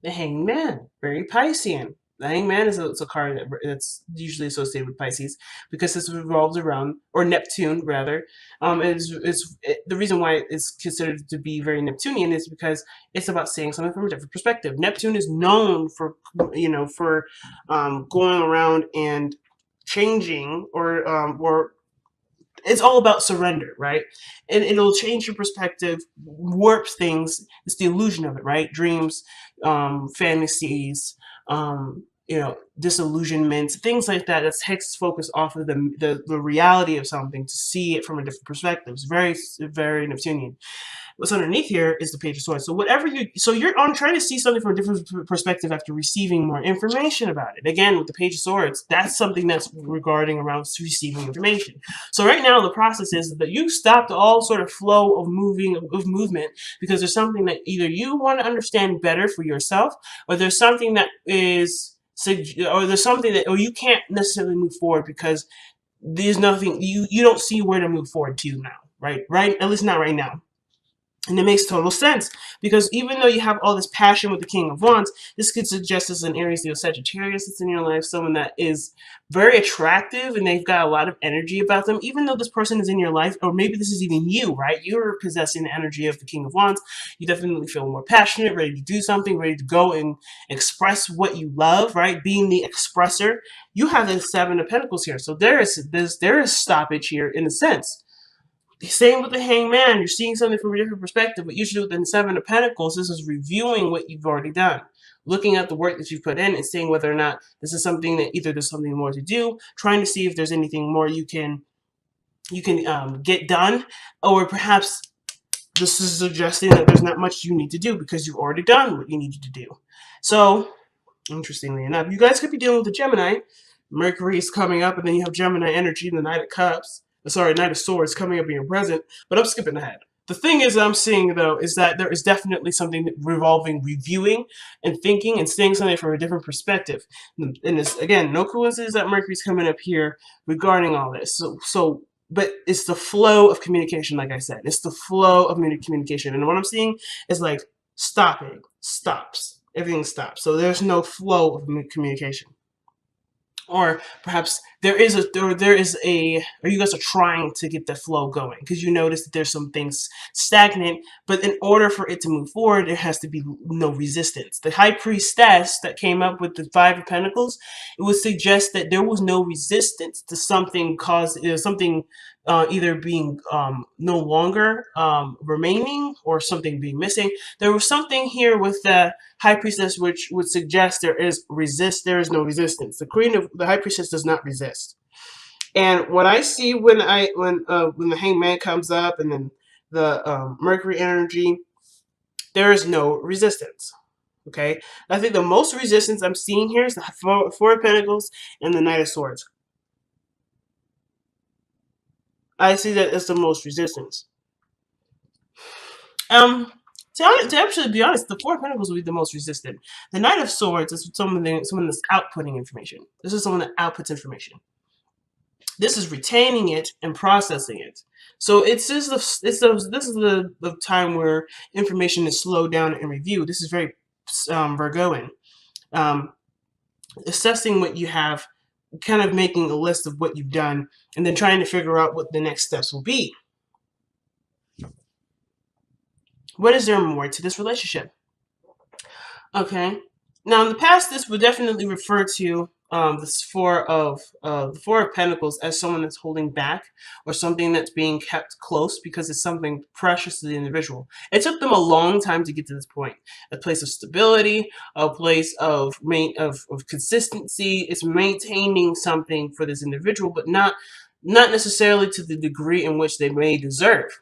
The Hangman, very Piscean. The Hangman is it's a card that's usually associated with Pisces because this revolves around, or Neptune rather. The reason why it's considered to be very Neptunian is because it's about seeing something from a different perspective. Neptune is known for, for going around and changing, or it's all about surrender, right? And it'll change your perspective, warps things. It's the illusion of it, right? Dreams, fantasies, disillusionment, things like that. That takes focus off of the reality of something to see it from a different perspective. It's very, very Neptunian. What's underneath here is the Page of Swords. So you're on trying to see something from a different perspective after receiving more information about it. Again, with the Page of Swords, that's something that's regarding around receiving information. So right now, the process is that you stopped all sort of flow of movement because there's something that either you want to understand better for yourself, or there's something that is, or there's something that, or you can't necessarily move forward because there's nothing you don't see where to move forward to now, right, at least not right now. And it makes total sense because even though you have all this passion with the King of Wands, this could suggest as an Aries, Leo, Sagittarius that's in your life, someone that is very attractive and they've got a lot of energy about them. Even though this person is in your life, or maybe this is even you, right? You're possessing the energy of the King of Wands. You definitely feel more passionate, ready to do something, ready to go and express what you love, right? Being the expressor. You have the Seven of Pentacles here, so there is stoppage here in a sense. Same with the Hangman. You're seeing something from a different perspective, but usually with the Seven of Pentacles, this is reviewing what you've already done, looking at the work that you've put in and seeing whether or not this is something that either there's something more to do, trying to see if there's anything more you can get done, or perhaps this is suggesting that there's not much you need to do because you've already done what you needed to do. So, interestingly enough, you guys could be dealing with the Gemini. Mercury is coming up, and then you have Gemini energy in the Knight of Cups. Knight of Swords coming up in your present, but I'm skipping ahead. The thing is I'm seeing, though, is that there is definitely something revolving reviewing and thinking and seeing something from a different perspective. And it's, again, no coincidence that Mercury's coming up here regarding all this. But it's the flow of communication, like I said. It's the flow of communication. And what I'm seeing is like stopping, stops. Everything stops. So there's no flow of communication. Or perhaps there is or you guys are trying to get the flow going because you notice that there's some things stagnant, but in order for it to move forward, there has to be no resistance. The High Priestess that came up with the Five of Pentacles, it would suggest that there was no resistance to something something either being no longer remaining or something being missing. There was something here with the High Priestess which would suggest there is no resistance. The High Priestess does not resist. And what I see when the Hangman comes up and then the Mercury energy, there is no resistance. Okay, I think the most resistance I'm seeing here is the Four of Pentacles and the Knight of Swords. I see that as the most resistance. To actually be honest, the Four of Pentacles will be the most resistant. The Knight of Swords is someone that's outputting information. This is someone that outputs information. This is retaining it and processing it. So this is the time where information is slowed down and reviewed. This is very Virgoan. Assessing what you have, kind of making a list of what you've done, and then trying to figure out what the next steps will be. What is there more to this relationship? Okay. Now, in the past, this would definitely refer to the Four of Pentacles as someone that's holding back or something that's being kept close because it's something precious to the individual. It took them a long time to get to this point. A place of stability, a place of consistency. It's maintaining something for this individual, but not necessarily to the degree in which they may deserve.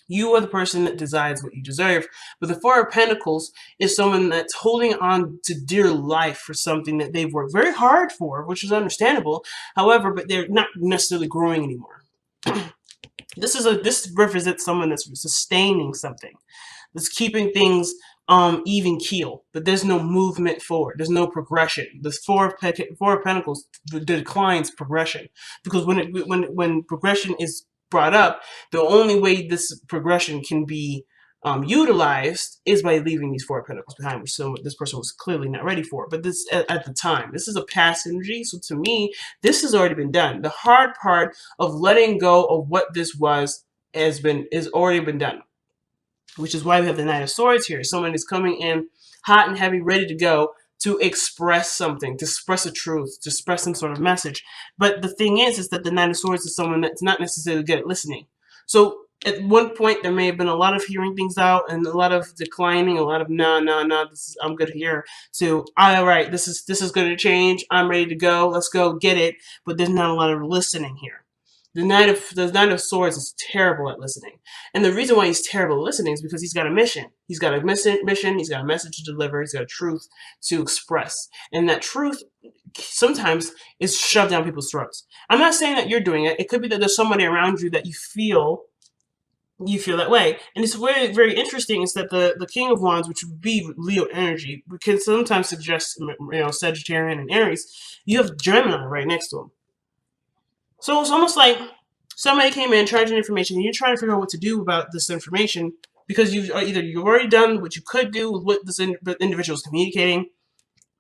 You are the person that decides what you deserve. But the Four of Pentacles is someone that's holding on to dear life for something that they've worked very hard for, which is understandable. However, but they're not necessarily growing anymore. This represents someone that's sustaining something, that's keeping things even keel, but there's no movement forward. There's no progression. The Four of Pentacles declines progression because when progression is brought up, the only way this progression can be utilized is by leaving these Four of Pentacles behind, which this person was clearly not ready for. But this at the time, this is a past energy. So to me, this has already been done. The hard part of letting go of what this was is already been done, which is why we have the Knight of Swords here. Someone is coming in hot and heavy, ready to go to express something, to express a truth, to express some sort of message. But the thing is that the Knight of Swords is someone that's not necessarily good at listening. So at one point, there may have been a lot of hearing things out and a lot of declining, a lot of no, I'm good here. To all right, this is going to change. I'm ready to go. Let's go get it. But there's not a lot of listening here. The Knight of Swords is terrible at listening. And the reason why he's terrible at listening is because he's got a mission. He's got a mission, he's got a message to deliver, he's got a truth to express. And that truth sometimes is shoved down people's throats. I'm not saying that you're doing it. It could be that there's somebody around you that you feel that way. And it's very, very interesting is that the King of Wands, which would be Leo energy, can sometimes suggest, Sagittarian and Aries. You have Gemini right next to him. So it's almost like somebody came in, tried your information, and you're trying to figure out what to do about this information because you've already done what you could do with what this individual is communicating,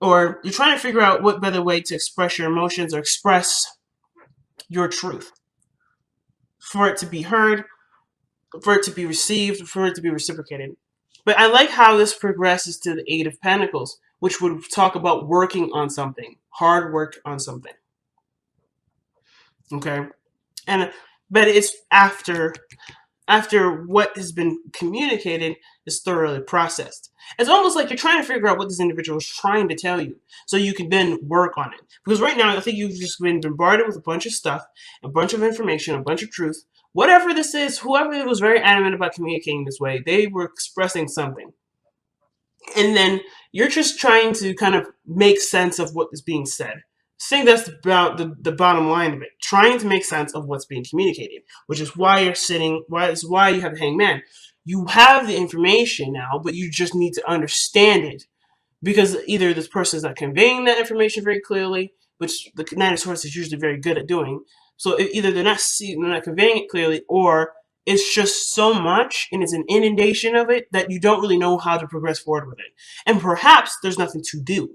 or you're trying to figure out what better way to express your emotions or express your truth for it to be heard, for it to be received, for it to be reciprocated. But I like how this progresses to the Eight of Pentacles, which would talk about working on something, hard work on something. Okay, but it's after what has been communicated is thoroughly processed. It's almost like you're trying to figure out what this individual is trying to tell you, so you can then work on it. Because right now, I think you've just been bombarded with a bunch of stuff, a bunch of information, a bunch of truth. Whatever this is, whoever was very adamant about communicating this way, they were expressing something. And then you're just trying to kind of make sense of what is being said. I think that's about the bottom line of it. Trying to make sense of what's being communicated, which is why you're sitting, why you have the Hangman. You have the information now, but you just need to understand it. Because either this person is not conveying that information very clearly, which the Knight of Swords is usually very good at doing. So either they're not conveying it clearly, or it's just so much and it's an inundation of it that you don't really know how to progress forward with it. And perhaps there's nothing to do.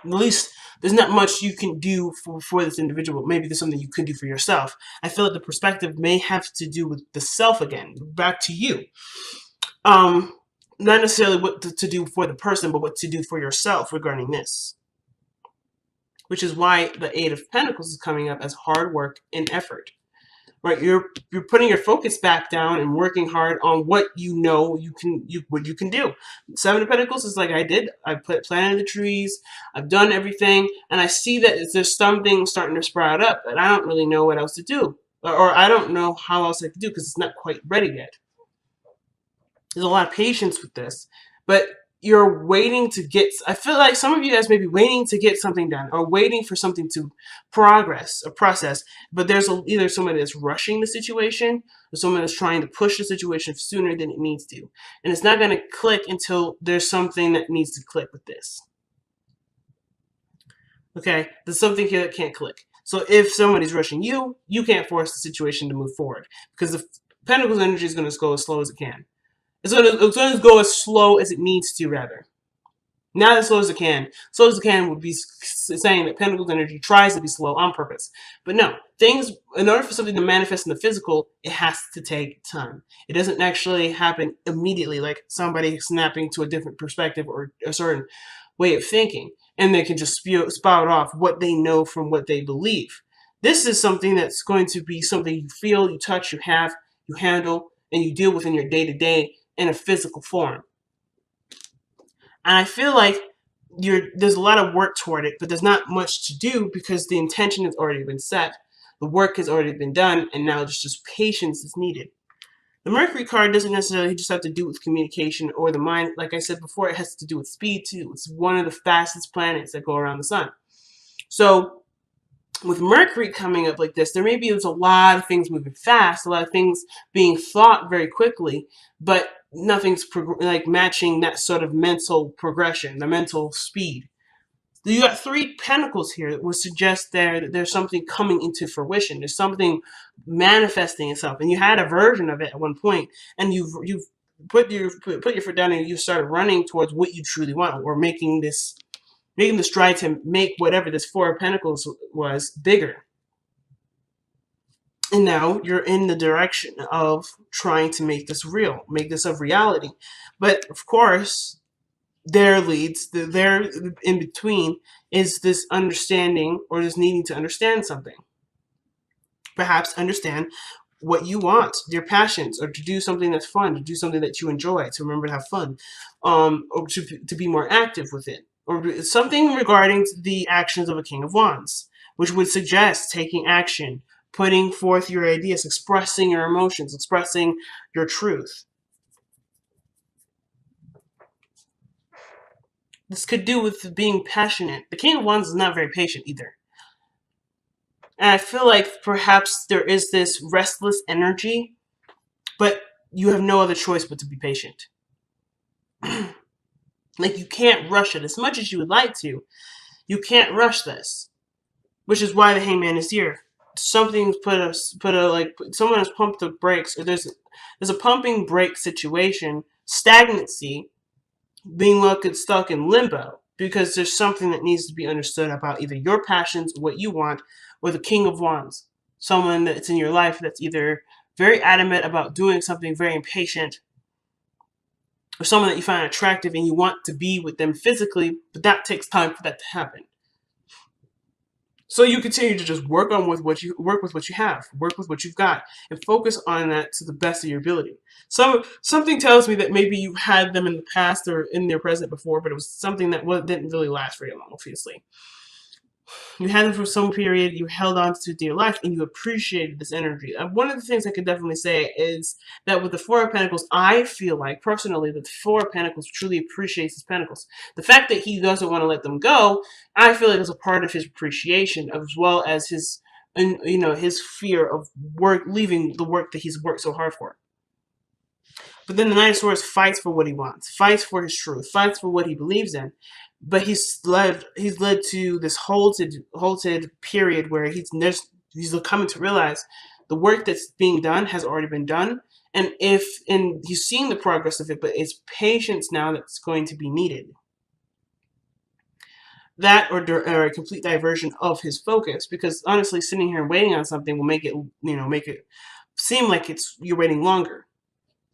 At least there's not much you can do for this individual. Maybe there's something you could do for yourself. I feel like the perspective may have to do with the self again, back to you. Not necessarily what to do for the person, but what to do for yourself regarding this. Which is why the Eight of Pentacles is coming up as hard work and effort. Right, you're putting your focus back down and working hard on what you know what you can do. Seven of Pentacles is like I did. I planted the trees. I've done everything, and I see that there's something starting to sprout up, but I don't really know what else to do, or I don't know how else I can do because it's not quite ready yet. There's a lot of patience with this, but you're waiting to get, I feel like some of you guys may be waiting to get something done or waiting for something to progress or process, but there's either somebody that's rushing the situation or someone that's trying to push the situation sooner than it needs to. And it's not going to click until there's something that needs to click with this. Okay, there's something here that can't click. So if somebody's rushing you, you can't force the situation to move forward because the Pentacles energy is going to go as slow as it can. It's going to go as slow as it needs to, rather. Not as slow as it can. Slow as it can would be saying that Pentacles energy tries to be slow on purpose. But no, things, in order for something to manifest in the physical, it has to take time. It doesn't actually happen immediately, like somebody snapping to a different perspective or a certain way of thinking, and they can just spout off what they know from what they believe. This is something that's going to be something you feel, you touch, you have, you handle, and you deal with in your day-to-day in a physical form. And I feel like there's a lot of work toward it, but there's not much to do because the intention has already been set, the work has already been done, and now just patience is needed. The Mercury card doesn't necessarily just have to do with communication or the mind. Like I said before, it has to do with speed too. It's one of the fastest planets that go around the sun. So with Mercury coming up like this, there's a lot of things moving fast, a lot of things being thought very quickly, but nothing's like matching that sort of mental progression, the mental speed. You got 3 pentacles here that would suggest that there's something coming into fruition. There's something manifesting itself, and you had a version of it at one point, and you've put your foot down and you started running towards what you truly want, or making the stride to make whatever this 4 of Pentacles was bigger. And now you're in the direction of trying to make this real, make this a reality. But of course, there in between is this understanding, or this needing to understand something. Perhaps understand what you want, your passions, or to do something that's fun, to do something that you enjoy, to remember to have fun, or to be more active with it, or something regarding the actions of a King of Wands, which would suggest taking action, putting forth your ideas, expressing your emotions, expressing your truth. This could do with being passionate. The King of Wands is not very patient either. And I feel like perhaps there is this restless energy, but you have no other choice but to be patient. Like, you can't rush it as much as you would like to. You can't rush this, which is why the Hangman is here. Something's someone has pumped the brakes, or there's a pumping brake situation, stagnancy, being stuck in limbo, because there's something that needs to be understood about either your passions, what you want, or the King of Wands, someone that's in your life that's either very adamant about doing something, very impatient, or someone that you find attractive and you want to be with them physically, but that takes time for that to happen. So you continue to just work with what you have, work with what you've got, and focus on that to the best of your ability. So something tells me that maybe you had them in the past or in their present before, but it was something that didn't really last very long, obviously. You had them for some period, you held on to dear life, and you appreciated this energy. One of the things I could definitely say is that with the Four of Pentacles, I feel like, personally, that the Four of Pentacles truly appreciates his Pentacles. The fact that he doesn't want to let them go, I feel like is a part of his appreciation, as well as his fear of leaving the work that he's worked so hard for. But then the Knight of Swords fights for what he wants, fights for his truth, fights for what he believes in. But he's led to this halted period where he's coming to realize the work that's being done has already been done, and he's seeing the progress of it, but it's patience now that's going to be needed. That or a complete diversion of his focus, because honestly, sitting here and waiting on something will make it seem like you're waiting longer.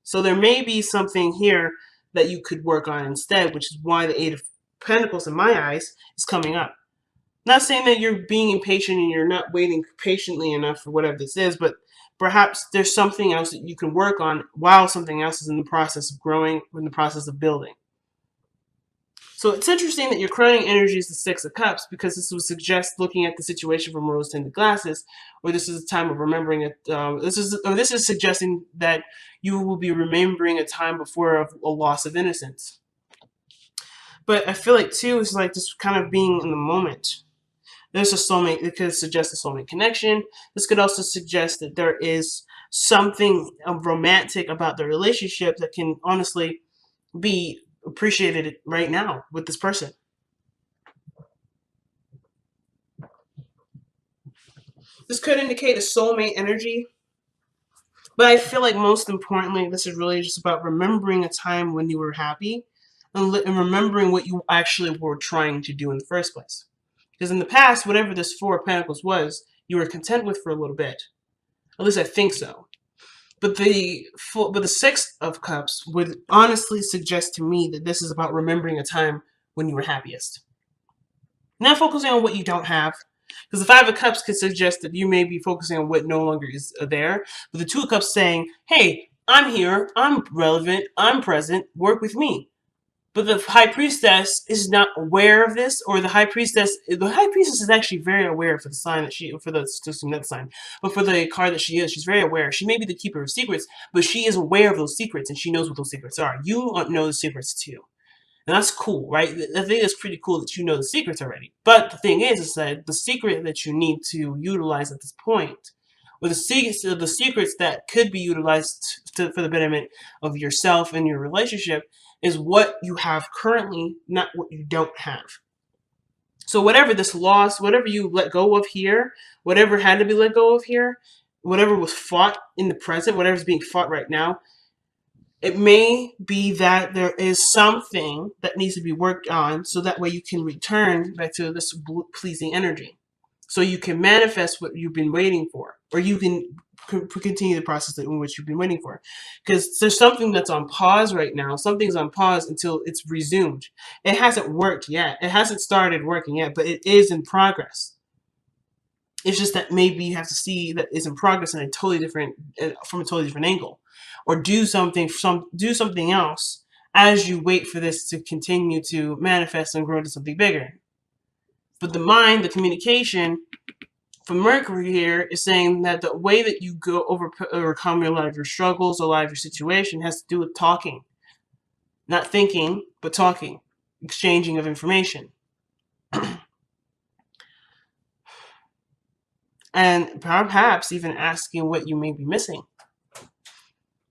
So there may be something here that you could work on instead, which is why the Eight of Pentacles, in my eyes, is coming up. Not saying that you're being impatient and you're not waiting patiently enough for whatever this is, but perhaps there's something else that you can work on while something else is in the process of growing, or in the process of building. So it's interesting that your crowning energy is the Six of Cups, because this would suggest looking at the situation from rose-tinted glasses, or this is a time of remembering it. This is suggesting that you will be remembering a time before of a loss of innocence. But I feel like too is like just kind of being in the moment. There's a soulmate. It could suggest a soulmate connection. This could also suggest that there is something romantic about the relationship that can honestly be appreciated right now with this person. This could indicate a soulmate energy, but I feel like most importantly, this is really just about remembering a time when you were happy, and remembering what you actually were trying to do in the first place. Because in the past, whatever this Four of Pentacles was, you were content with for a little bit. At least I think so. But the Six of Cups would honestly suggest to me that this is about remembering a time when you were happiest. Not focusing on what you don't have. Because the Five of Cups could suggest that you may be focusing on what no longer is there. But the Two of Cups saying, hey, I'm here, I'm relevant, I'm present, work with me. But the High Priestess is not aware of this, or the High Priestess is actually very aware for the sign that sign, but for the card that she is, she's very aware. She may be the keeper of secrets, but she is aware of those secrets, and she knows what those secrets are. You know the secrets too. And that's cool, right? I think it's pretty cool that you know the secrets already. But the thing is that the secret that you need to utilize at this point, or the secrets that could be utilized for the betterment of yourself and your relationship, is what you have currently, not what you don't have. So whatever this loss, whatever you let go of here, whatever had to be let go of here, whatever was fought in the present, whatever's being fought right now, it may be that there is something that needs to be worked on so that way you can return back to this pleasing energy. So you can manifest what you've been waiting for, or you can continue the process in which you've been waiting for. Because there's something that's on pause right now. Something's on pause until it's resumed. It hasn't worked yet. It hasn't started working yet, but it is in progress. It's just that maybe you have to see that it's in progress in a totally different, from a totally different angle, or do something else as you wait for this to continue to manifest and grow to something bigger. But the mind, the communication from Mercury here is saying that the way that you overcome a lot of your struggles, a lot of your situation has to do with talking, not thinking, but talking, exchanging of information. And perhaps even asking what you may be missing.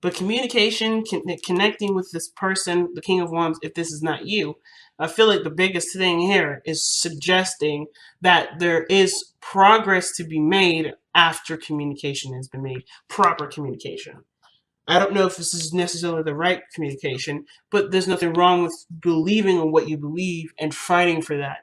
But communication, connecting with this person, the King of Wands, if this is not you, I feel like the biggest thing here is suggesting that there is progress to be made after communication has been made, proper communication. I don't know if this is necessarily the right communication, but there's nothing wrong with believing in what you believe and fighting for that.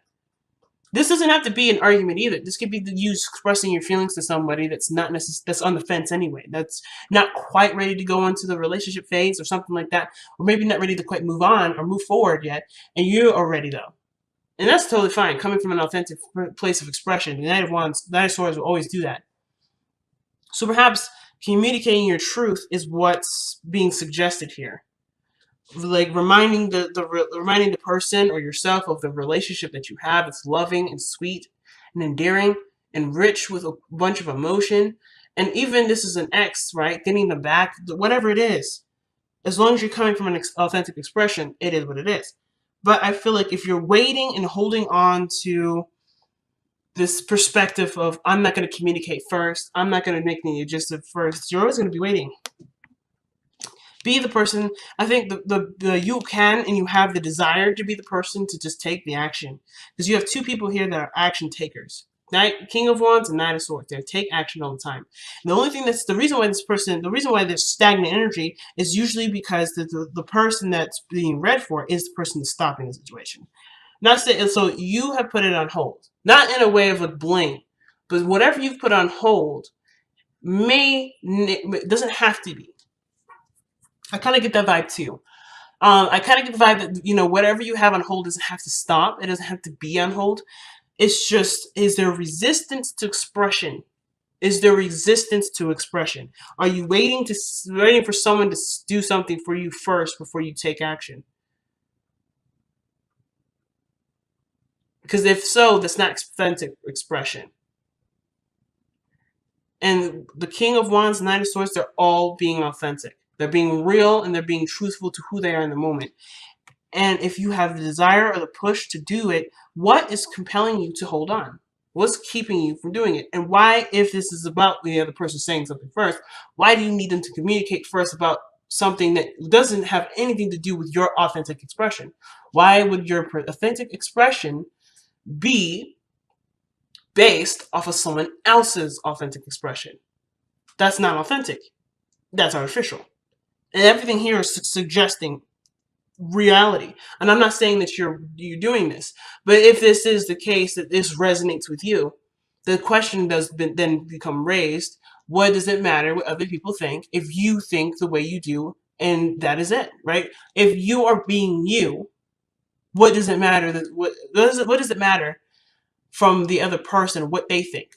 This doesn't have to be an argument either. This could be you expressing your feelings to somebody that's not that's on the fence anyway. That's not quite ready to go into the relationship phase or something like that, or maybe not ready to quite move on or move forward yet, and you are ready though. And that's totally fine, coming from an authentic place of expression. The Knight of Wands, Knight of Swords will always do that. So perhaps communicating your truth is what's being suggested here. Like reminding the person or yourself of the relationship that you have. It's loving and sweet and endearing and rich with a bunch of emotion. And even this is an ex, right? Getting them back, whatever it is. As long as you're coming from an authentic expression, it is what it is. But I feel like if you're waiting and holding on to this perspective of I'm not going to communicate first, I'm not going to make any adjustment first, you're always going to be waiting. Be the person. I think the you can and you have the desire to be the person to just take the action, because you have two people here that are action takers. King of Wands and Knight of Swords. They take action all the time. And the only thing the reason why there's stagnant energy is usually because the person that's being read for is the person that's stopping the situation. Not saying, so you have put it on hold, not in a way of a blame, but whatever you've put on hold doesn't have to be. I kind of get that vibe too. I kind of get the vibe that, whatever you have on hold doesn't have to stop. It doesn't have to be on hold. It's just, is there resistance to expression? Is there resistance to expression? Are you waiting for someone to do something for you first before you take action? Because if so, that's not authentic expression. And the King of Wands and Knight of Swords, they're all being authentic. They're being real and they're being truthful to who they are in the moment. And if you have the desire or the push to do it, what is compelling you to hold on? What's keeping you from doing it? And why, if this is about the other person saying something first, why do you need them to communicate first about something that doesn't have anything to do with your authentic expression? Why would your authentic expression be based off of someone else's authentic expression? That's not authentic. That's artificial. And everything here is suggesting reality. And I'm not saying that you're doing this, but if this is the case, that this resonates with you, the question does then become raised: what does it matter what other people think if you think the way you do? And that is it, right? If you are being you, what does it matter what does it matter from the other person what they think?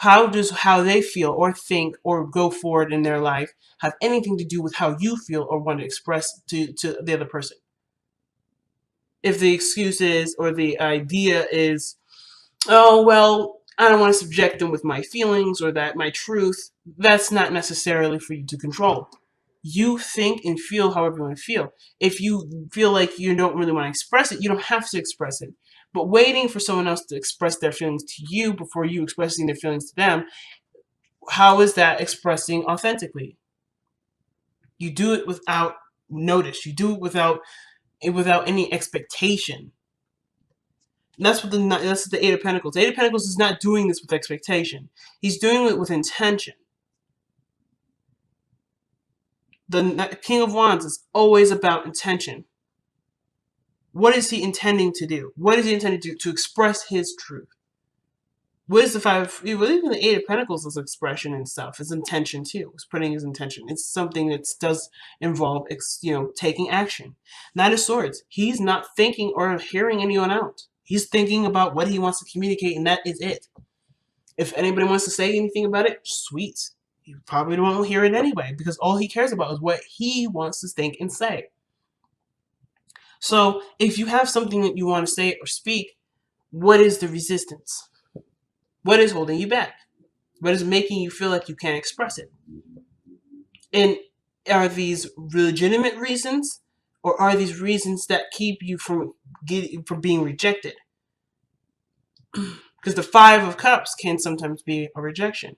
How does how they feel or think or go forward in their life have anything to do with how you feel or want to express to the other person? If the excuse is, or the idea is, oh, well, I don't want to subject them with my feelings or that my truth, that's not necessarily for you to control. You think and feel however you want to feel. If you feel like you don't really want to express it, you don't have to express it. But waiting for someone else to express their feelings to you before you expressing their feelings to them, how is that expressing authentically? You do it without notice. You do it without any expectation. That's the Eight of Pentacles. The Eight of Pentacles is not doing this with expectation. He's doing it with intention. The King of Wands is always about intention. What is he intending to do? What is he intending to do? To express his truth. What is the Five? Even the Eight of Pentacles is expression and stuff. It's intention too. It's putting his intention. It's something that does involve, taking action. Knight of Swords. He's not thinking or hearing anyone out. He's thinking about what he wants to communicate, and that is it. If anybody wants to say anything about it, sweet. He probably won't hear it anyway, because all he cares about is what he wants to think and say. So if you have something that you want to say or speak, what is the resistance? What is holding you back? What is making you feel like you can't express it? And are these legitimate reasons, or are these reasons that keep you from being rejected? Because the Five of Cups can sometimes be a rejection.